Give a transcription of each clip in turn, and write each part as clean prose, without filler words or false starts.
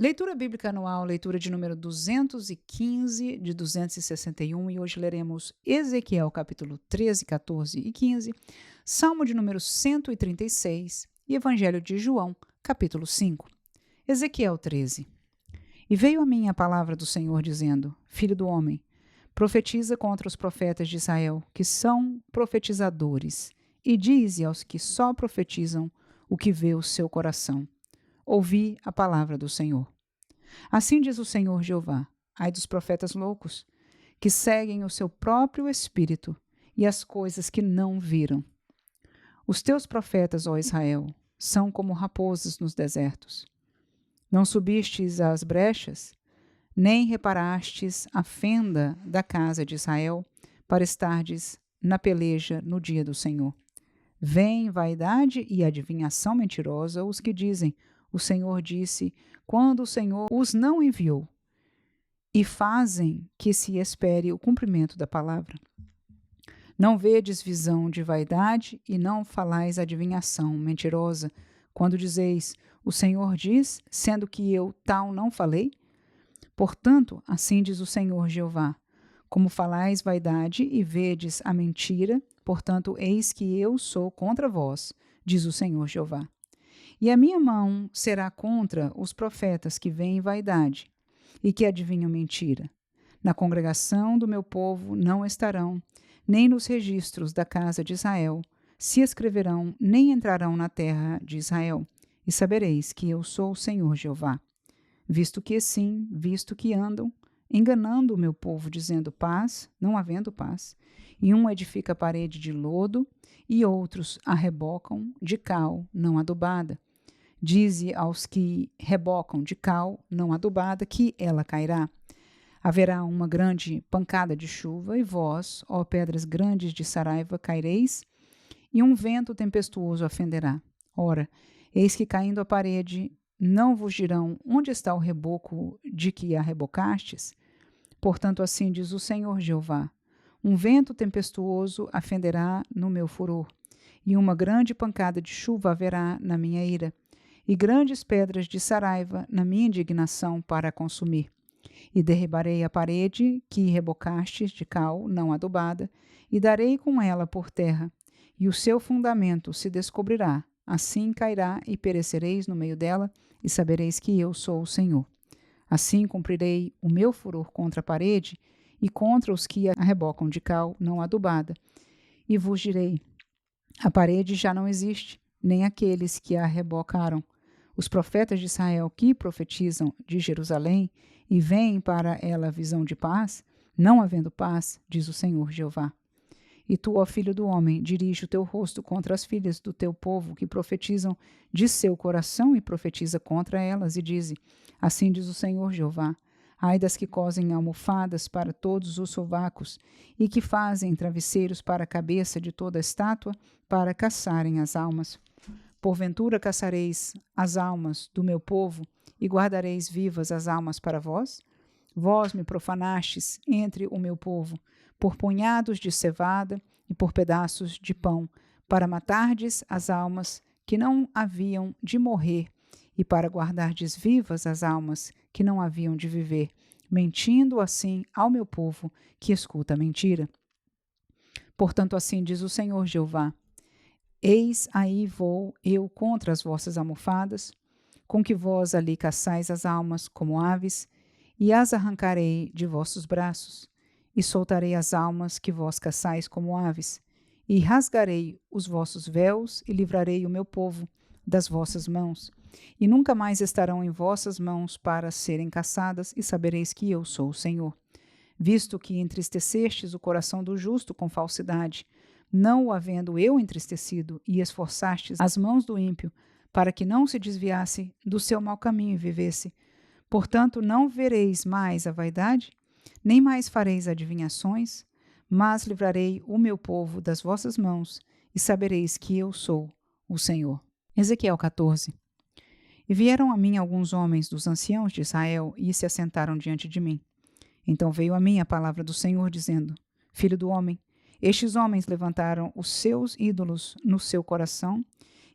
Leitura bíblica anual, leitura de número 215, de 261, e hoje leremos Ezequiel capítulo 13, 14 e 15, Salmo de número 136 e Evangelho de João, capítulo 5. Ezequiel 13. E veio a mim a palavra do Senhor dizendo: Filho do homem, profetiza contra os profetas de Israel, que são profetizadores, e dize aos que só profetizam o que vê o seu coração. Ouvi a palavra do Senhor. Assim diz o Senhor Jeová: ai dos profetas loucos, que seguem o seu próprio espírito e as coisas que não viram. Os teus profetas, ó Israel, são como raposas nos desertos. Não subistes às brechas, nem reparastes a fenda da casa de Israel, para estardes na peleja no dia do Senhor. Vêm vaidade e adivinhação mentirosa os que dizem: o Senhor disse, quando o Senhor os não enviou, e fazem que se espere o cumprimento da palavra. Não vedes visão de vaidade e não falais adivinhação mentirosa, quando dizeis: o Senhor diz, sendo que eu tal não falei? Portanto, assim diz o Senhor Jeová: como falais vaidade e vedes a mentira, portanto, eis que eu sou contra vós, diz o Senhor Jeová. E a minha mão será contra os profetas que veem vaidade e que adivinham mentira. Na congregação do meu povo não estarão, nem nos registros da casa de Israel se escreverão, nem entrarão na terra de Israel. E sabereis que eu sou o Senhor Jeová. Visto que andam, enganando o meu povo, dizendo paz, não havendo paz, e um edifica a parede de lodo, e outros a rebocam de cal não adubada. Dize aos que rebocam de cal não adubada que ela cairá. Haverá uma grande pancada de chuva, e vós, ó pedras grandes de saraiva, caireis, e um vento tempestuoso a fenderá. Ora, eis que caindo a parede, não vos dirão onde está o reboco de que a rebocastes? Portanto, assim diz o Senhor Jeová: um vento tempestuoso a fenderá no meu furor, e uma grande pancada de chuva haverá na minha ira, e grandes pedras de saraiva na minha indignação para consumir. E derribarei a parede que rebocastes de cal não adubada, e darei com ela por terra, e o seu fundamento se descobrirá. Assim cairá e perecereis no meio dela, e sabereis que eu sou o Senhor. Assim cumprirei o meu furor contra a parede e contra os que a rebocam de cal não adubada. E vos direi: a parede já não existe, nem aqueles que a rebocaram. Os profetas de Israel que profetizam de Jerusalém e veem para ela visão de paz, não havendo paz, diz o Senhor Jeová. E tu, ó filho do homem, dirige o teu rosto contra as filhas do teu povo que profetizam de seu coração e profetiza contra elas e diz: assim diz o Senhor Jeová: ai das que cosem almofadas para todos os sovacos e que fazem travesseiros para a cabeça de toda a estátua para caçarem as almas. Porventura caçareis as almas do meu povo e guardareis vivas as almas para vós? Vós me profanastes entre o meu povo, por punhados de cevada e por pedaços de pão, para matardes as almas que não haviam de morrer, e para guardardes vivas as almas que não haviam de viver, mentindo assim ao meu povo que escuta a mentira. Portanto, assim diz o Senhor Jeová: eis aí vou eu contra as vossas almofadas, com que vós ali caçais as almas como aves, e as arrancarei de vossos braços, e soltarei as almas que vós caçais como aves, e rasgarei os vossos véus, e livrarei o meu povo das vossas mãos, e nunca mais estarão em vossas mãos para serem caçadas, e sabereis que eu sou o Senhor. Visto que entristecestes o coração do justo com falsidade, não o havendo eu entristecido, e esforçastes as mãos do ímpio, para que não se desviasse do seu mau caminho e vivesse, portanto, não vereis mais a vaidade, nem mais fareis adivinhações, mas livrarei o meu povo das vossas mãos, e sabereis que eu sou o Senhor. Ezequiel 14. E vieram a mim alguns homens dos anciãos de Israel, e se assentaram diante de mim. Então veio a mim a palavra do Senhor, dizendo: filho do homem, estes homens levantaram os seus ídolos no seu coração,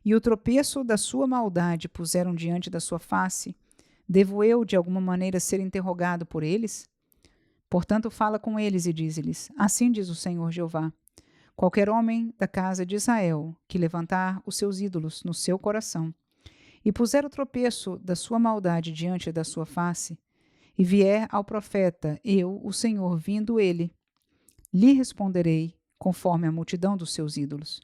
e o tropeço da sua maldade puseram diante da sua face, Devo eu, de alguma maneira, ser interrogado por eles? Portanto, fala com eles e dize-lhes: Assim diz o Senhor Jeová: Qualquer homem da casa de Israel que levantar os seus ídolos no seu coração e puser o tropeço da sua maldade diante da sua face, e vier ao profeta, eu, o Senhor, vindo ele, lhe responderei conforme a multidão dos seus ídolos,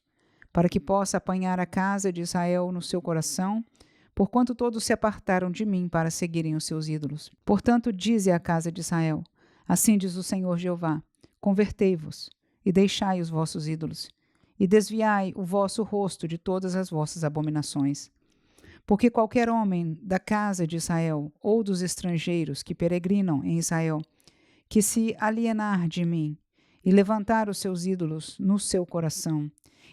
para que possa apanhar a casa de Israel no seu coração, porquanto todos se apartaram de mim para seguirem os seus ídolos. Portanto, dize à casa de Israel: Assim diz o Senhor Jeová: Convertei-vos e deixai os vossos ídolos, e desviai o vosso rosto de todas as vossas abominações. Porque qualquer homem da casa de Israel ou dos estrangeiros que peregrinam em Israel, que se alienar de mim e levantar os seus ídolos no seu coração,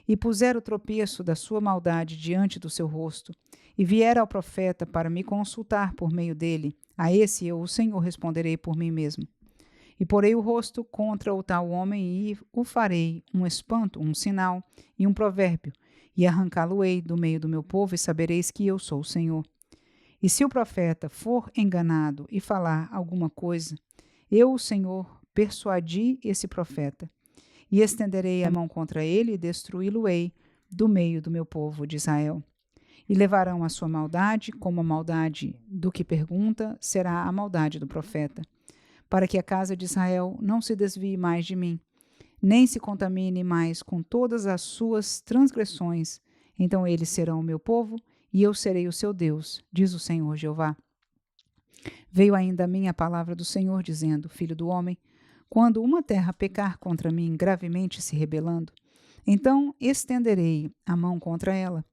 e puser o tropeço da sua maldade diante do seu rosto, e vier ao profeta para me consultar por meio dele, a esse eu, o Senhor, responderei por mim mesmo. E porei o rosto contra o tal homem e o farei um espanto, um sinal e um provérbio, e arrancá-lo-ei do meio do meu povo, e sabereis que eu sou o Senhor. E se o profeta for enganado e falar alguma coisa, eu, o Senhor, persuadi esse profeta, e estenderei a mão contra ele e destruí-lo-ei do meio do meu povo de Israel. E levarão a sua maldade, como a maldade do que pergunta, será a maldade do profeta, para que a casa de Israel não se desvie mais de mim, nem se contamine mais com todas as suas transgressões. Então eles serão o meu povo, e eu serei o seu Deus, diz o Senhor Jeová. Veio ainda a mim a palavra do Senhor, dizendo: Filho do homem, quando uma terra pecar contra mim, gravemente se rebelando, então estenderei a mão contra ela,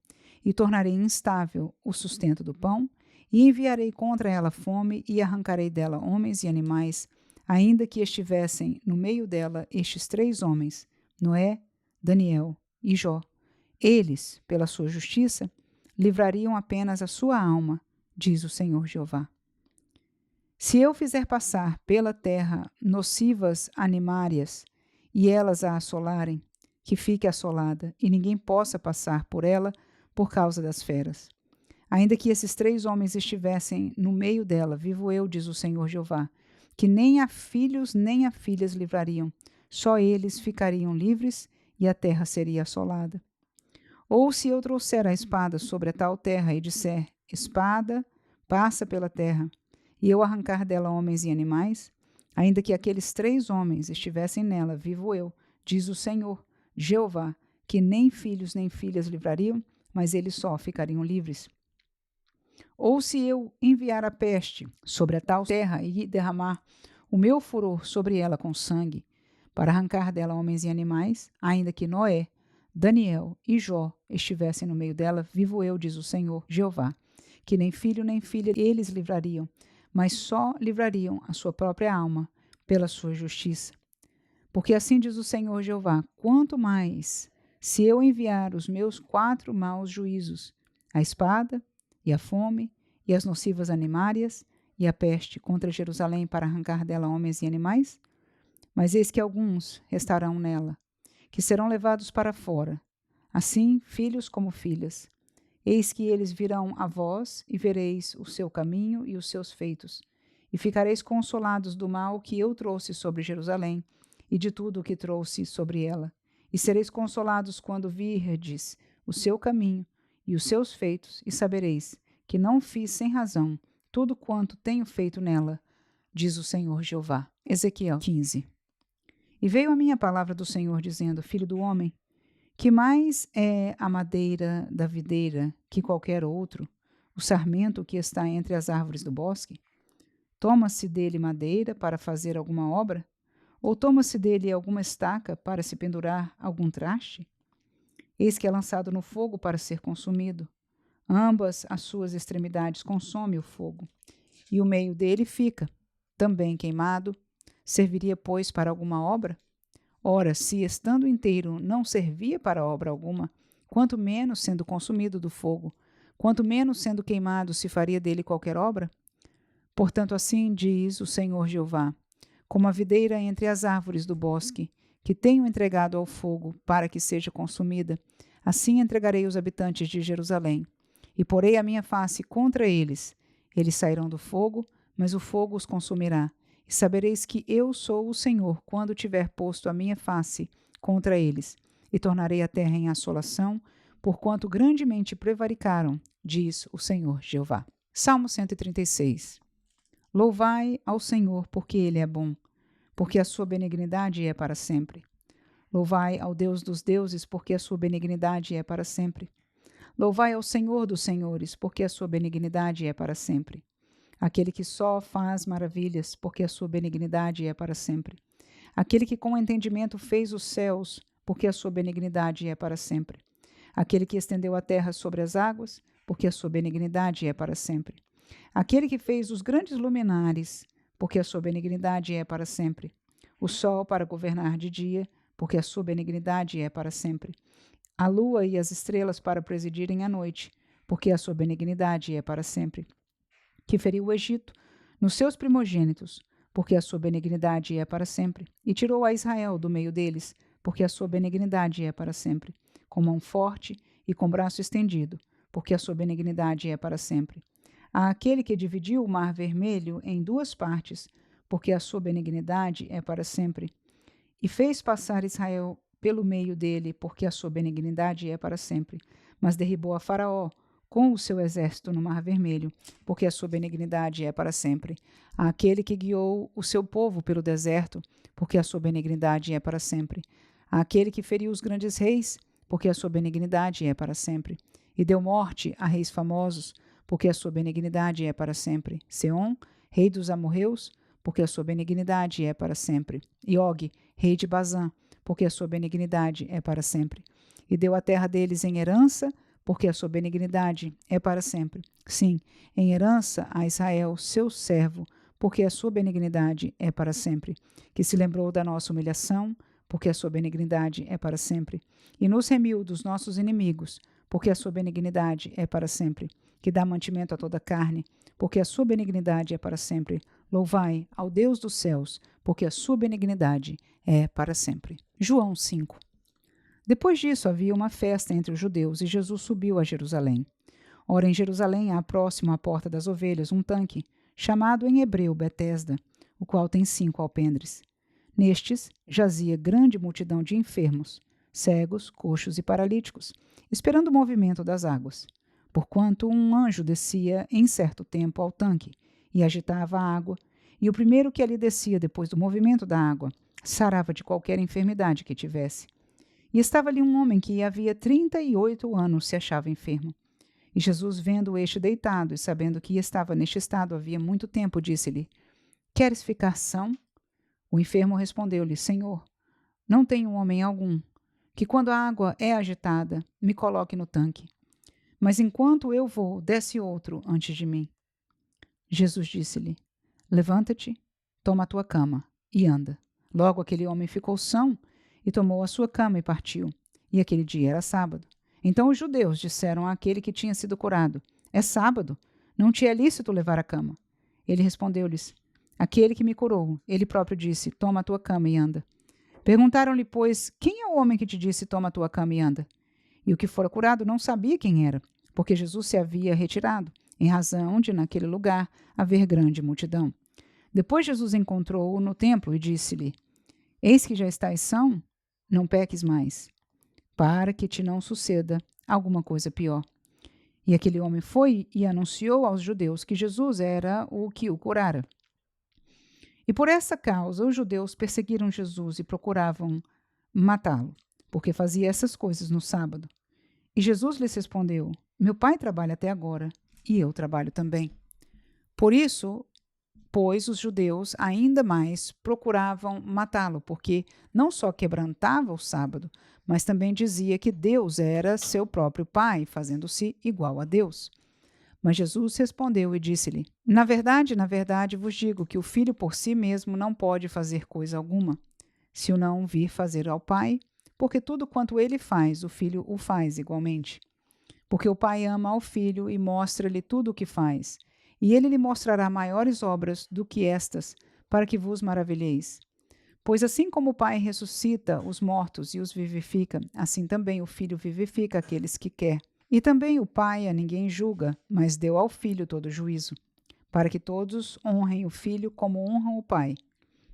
e tornarei instável o sustento do pão, e enviarei contra ela fome, e arrancarei dela homens e animais, ainda que estivessem no meio dela estes 3 homens, Noé, Daniel e Jó. Eles, pela sua justiça, livrariam apenas a sua alma, diz o Senhor Jeová. Se eu fizer passar pela terra nocivas animárias, e elas a assolarem, que fique assolada, e ninguém possa passar por ela por causa das feras. Ainda que esses 3 homens estivessem no meio dela, vivo eu, diz o Senhor Jeová, que nem a filhos nem a filhas livrariam, só eles ficariam livres e a terra seria assolada. Ou se eu trouxer a espada sobre a tal terra e disser: Espada, passa pela terra, e eu arrancar dela homens e animais, ainda que aqueles 3 homens estivessem nela, vivo eu, diz o Senhor Jeová, que nem filhos nem filhas livrariam, mas eles só ficariam livres. Ou se eu enviar a peste sobre a tal terra e derramar o meu furor sobre ela com sangue, para arrancar dela homens e animais, ainda que Noé, Daniel e Jó estivessem no meio dela, vivo eu, diz o Senhor Jeová, que nem filho nem filha eles livrariam, mas só livrariam a sua própria alma pela sua justiça. Porque assim diz o Senhor Jeová: quanto mais se eu enviar os meus 4 maus juízos, a espada e a fome e as nocivas animárias e a peste contra Jerusalém para arrancar dela homens e animais? Mas eis que alguns restarão nela, que serão levados para fora, assim filhos como filhas. Eis que eles virão a vós, e vereis o seu caminho e os seus feitos, e ficareis consolados do mal que eu trouxe sobre Jerusalém, e de tudo o que trouxe sobre ela. E sereis consolados quando virdes o seu caminho e os seus feitos, e sabereis que não fiz sem razão tudo quanto tenho feito nela, diz o Senhor Jeová. Ezequiel 15. E veio a mim a palavra do Senhor, dizendo: Filho do homem, que mais é a madeira da videira que qualquer outro, o sarmento que está entre as árvores do bosque? Toma-se dele madeira para fazer alguma obra? Ou toma-se dele alguma estaca para se pendurar algum traste? Eis que é lançado no fogo para ser consumido. Ambas as suas extremidades consome o fogo, e o meio dele fica também queimado. Serviria, pois, para alguma obra? Ora, se estando inteiro não servia para obra alguma, quanto menos sendo consumido do fogo, quanto menos sendo queimado se faria dele qualquer obra? Portanto, assim diz o Senhor Jeová: como a videira entre as árvores do bosque, que tenho entregado ao fogo para que seja consumida, assim entregarei os habitantes de Jerusalém, e porei a minha face contra eles, Eles sairão do fogo, mas o fogo os consumirá. E sabereis que eu sou o Senhor, quando tiver posto a minha face contra eles, e tornarei a terra em assolação, porquanto grandemente prevaricaram, diz o Senhor Jeová. Salmo 136. Louvai ao Senhor, porque Ele é bom, porque a sua benignidade é para sempre. Louvai ao Deus dos deuses, porque a sua benignidade é para sempre. Louvai ao Senhor dos senhores, porque a sua benignidade é para sempre. Aquele que só faz maravilhas, porque a sua benignidade é para sempre. Aquele que com entendimento fez os céus, porque a sua benignidade é para sempre. Aquele que estendeu a terra sobre as águas, porque a sua benignidade é para sempre. Aquele que fez os grandes luminares, porque a sua benignidade é para sempre. O sol para governar de dia, porque a sua benignidade é para sempre. A lua e as estrelas para presidirem a noite, porque a sua benignidade é para sempre. Que feriu o Egito nos seus primogênitos, porque a sua benignidade é para sempre. E tirou a Israel do meio deles, porque a sua benignidade é para sempre. Com mão forte e com braço estendido, porque a sua benignidade é para sempre. Àquele que dividiu o mar vermelho em duas partes, porque a sua benignidade é para sempre. E fez passar Israel pelo meio dele, porque a sua benignidade é para sempre. Mas derribou a Faraó com o seu exército no Mar Vermelho, porque a sua benignidade é para sempre. Àquele que guiou o seu povo pelo deserto, porque a sua benignidade é para sempre. Àquele que feriu os grandes reis, porque a sua benignidade é para sempre. E deu morte a reis famosos, porque a sua benignidade é para sempre. Seom, rei dos amorreus, porque a sua benignidade é para sempre. E Og, rei de Bazã, porque a sua benignidade é para sempre. E deu a terra deles em herança, porque a sua benignidade é para sempre. Sim, em herança a Israel, seu servo, porque a sua benignidade é para sempre. Que se lembrou da nossa humilhação, porque a sua benignidade é para sempre. E nos remiu dos nossos inimigos, porque a sua benignidade é para sempre. Que dá mantimento a toda carne, porque a sua benignidade é para sempre. Louvai ao Deus dos céus, porque a sua benignidade é para sempre. João 5. Depois disso havia uma festa entre os judeus e Jesus subiu a Jerusalém. Ora, em Jerusalém há próximo à porta das ovelhas um tanque, chamado em hebreu Betesda, o qual tem 5 alpendres. Nestes jazia grande multidão de enfermos, cegos, coxos e paralíticos, esperando o movimento das águas. Porquanto um anjo descia em certo tempo ao tanque e agitava a água, e o primeiro que ali descia depois do movimento da água sarava de qualquer enfermidade que tivesse. E estava ali um homem que havia 38 anos se achava enfermo. E Jesus, vendo este deitado e sabendo que estava neste estado havia muito tempo, disse-lhe: Queres ficar são? O enfermo respondeu-lhe: Senhor, não tenho homem algum que, quando a água é agitada, me coloque no tanque. Mas enquanto eu vou, desce outro antes de mim. Jesus disse-lhe: Levanta-te, toma a tua cama e anda. Logo aquele homem ficou são e tomou a sua cama e partiu. E aquele dia era sábado. Então os judeus disseram àquele que tinha sido curado: É sábado, não te é lícito levar a cama. Ele respondeu-lhes: Aquele que me curou, ele próprio disse: Toma a tua cama e anda. Perguntaram-lhe, pois, quem é o homem que te disse: Toma a tua cama e anda? E o que fora curado não sabia quem era, porque Jesus se havia retirado, em razão de naquele lugar haver grande multidão. Depois Jesus encontrou-o no templo e disse-lhe: Eis que já estás são, não peques mais, para que te não suceda alguma coisa pior. E aquele homem foi e anunciou aos judeus que Jesus era o que o curara. E por essa causa os judeus perseguiram Jesus e procuravam matá-lo, porque fazia essas coisas no sábado. E Jesus lhes respondeu: Meu pai trabalha até agora, e eu trabalho também. Por isso, pois, os judeus ainda mais procuravam matá-lo, porque não só quebrantava o sábado, mas também dizia que Deus era seu próprio pai, fazendo-se igual a Deus. Mas Jesus respondeu e disse-lhe: na verdade vos digo que o filho por si mesmo não pode fazer coisa alguma, se o não vir fazer ao pai, porque tudo quanto ele faz, o filho o faz igualmente. Porque o pai ama ao filho e mostra-lhe tudo o que faz, e ele lhe mostrará maiores obras do que estas, para que vos maravilheis. Pois assim como o pai ressuscita os mortos e os vivifica, assim também o filho vivifica aqueles que quer. E também o pai a ninguém julga, mas deu ao filho todo juízo, para que todos honrem o Filho como honram o Pai.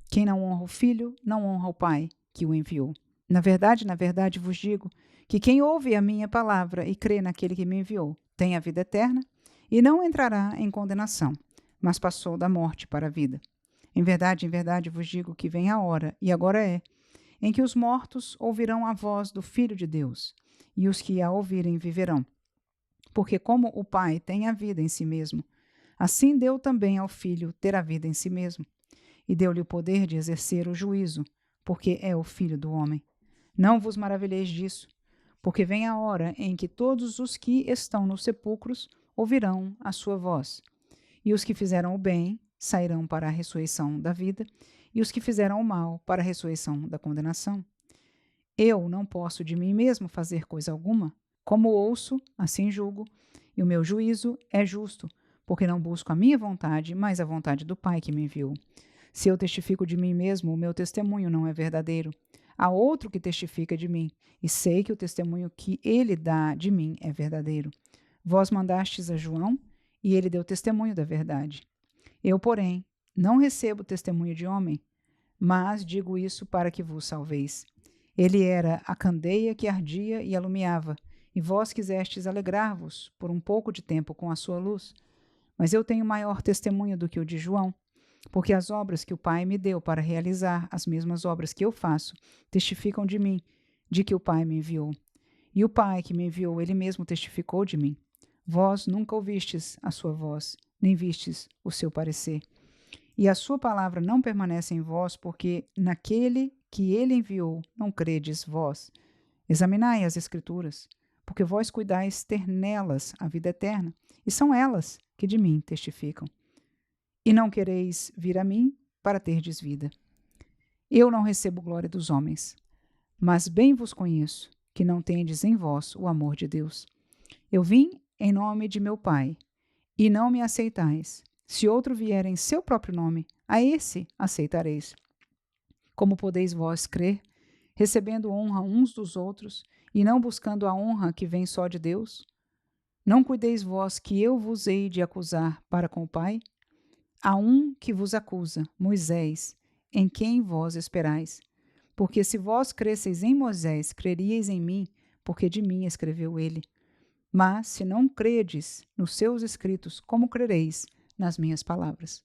Quem não honra o Filho, não honra o Pai que o enviou. Na verdade vos digo que quem ouve a minha palavra e crê naquele que me enviou, tem a vida eterna e não entrará em condenação, mas passou da morte para a vida. Em verdade vos digo que vem a hora, e agora é, em que os mortos ouvirão a voz do Filho de Deus, e os que a ouvirem viverão. Porque como o Pai tem a vida em si mesmo, assim deu também ao Filho ter a vida em si mesmo, e deu-lhe o poder de exercer o juízo, porque é o Filho do homem. Não vos maravilheis disso, porque vem a hora em que todos os que estão nos sepulcros ouvirão a sua voz, e os que fizeram o bem sairão para a ressurreição da vida, e os que fizeram o mal para a ressurreição da condenação. Eu não posso de mim mesmo fazer coisa alguma. Como ouço, assim julgo, e o meu juízo é justo, porque não busco a minha vontade, mas a vontade do Pai que me enviou. Se eu testifico de mim mesmo, o meu testemunho não é verdadeiro. Há outro que testifica de mim, e sei que o testemunho que ele dá de mim é verdadeiro. Vós mandastes a João, e ele deu testemunho da verdade. Eu, porém, não recebo testemunho de homem, mas digo isso para que vos salveis. Ele era a candeia que ardia e alumiava, e vós quisestes alegrar-vos por um pouco de tempo com a sua luz. Mas eu tenho maior testemunho do que o de João, porque as obras que o Pai me deu para realizar, as mesmas obras que eu faço, testificam de mim, de que o Pai me enviou. E o Pai que me enviou, ele mesmo testificou de mim. Vós nunca ouvistes a sua voz, nem vistes o seu parecer. E a sua palavra não permanece em vós, porque naquele que ele enviou não credes vós. Examinai as Escrituras, porque vós cuidais ter nelas a vida eterna, e são elas que de mim testificam. E não quereis vir a mim para terdes vida. Eu não recebo glória dos homens, mas bem vos conheço, que não tendes em vós o amor de Deus. Eu vim em nome de meu Pai, e não me aceitais. Se outro vier em seu próprio nome, a esse aceitareis. Como podeis vós crer, recebendo honra uns dos outros, e não buscando a honra que vem só de Deus? Não cuideis vós que eu vos hei de acusar para com o Pai? Há um que vos acusa, Moisés, em quem vós esperais. Porque se vós cresseis em Moisés, creríeis em mim, porque de mim escreveu ele. Mas, se não credes nos seus escritos, como crereis nas minhas palavras?